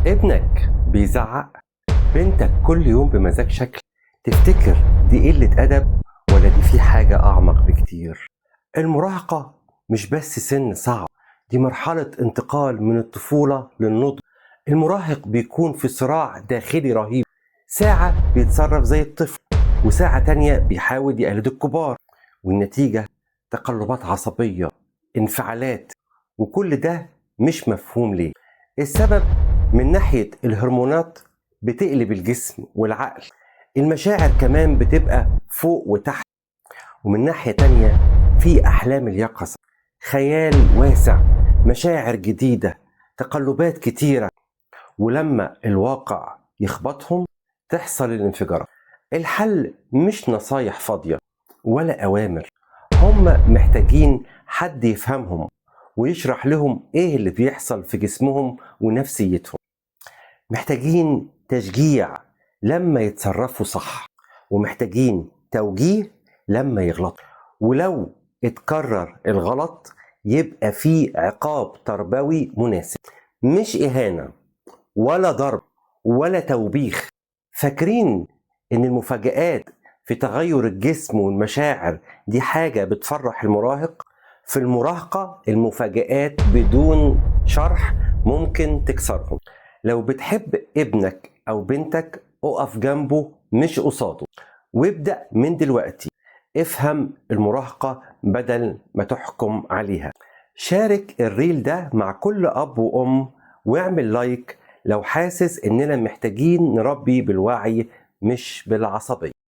ابنك بيزعق، بنتك كل يوم بمزاج شكل، تفتكر دي قلة أدب ولا دي في حاجة أعمق بكتير؟ المراهقة مش بس سن صعب، دي مرحلة انتقال من الطفولة للنضج. المراهق بيكون في صراع داخلي رهيب، ساعة بيتصرف زي الطفل وساعة تانية بيحاول يقلد الكبار، والنتيجة تقلبات عصبية، انفعالات، وكل ده مش مفهوم ليه. السبب من ناحية الهرمونات بتقلب الجسم والعقل، المشاعر كمان بتبقى فوق وتحت، ومن ناحية تانية في أحلام اليقظة، خيال واسع، مشاعر جديدة، تقلبات كتيرة، ولما الواقع يخبطهم تحصل الانفجارات. الحل مش نصايح فاضية ولا أوامر، هم محتاجين حد يفهمهم ويشرح لهم إيه اللي بيحصل في جسمهم ونفسيتهم. محتاجين تشجيع لما يتصرفوا صح، ومحتاجين توجيه لما يغلطوا، ولو اتكرر الغلط يبقى فيه عقاب تربوي مناسب، مش إهانة ولا ضرب ولا توبيخ. فاكرين إن المفاجآت في تغير الجسم والمشاعر دي حاجة بتفرح المراهق؟ في المراهقة المفاجآت بدون شرح ممكن تكسرهم. لو بتحب ابنك أو بنتك اقف جنبه مش قصاده، وابدأ من دلوقتي. افهم المراهقة بدل ما تحكم عليها. شارك الريل ده مع كل أب وأم، واعمل لايك لو حاسس إننا محتاجين نربي بالوعي مش بالعصبية.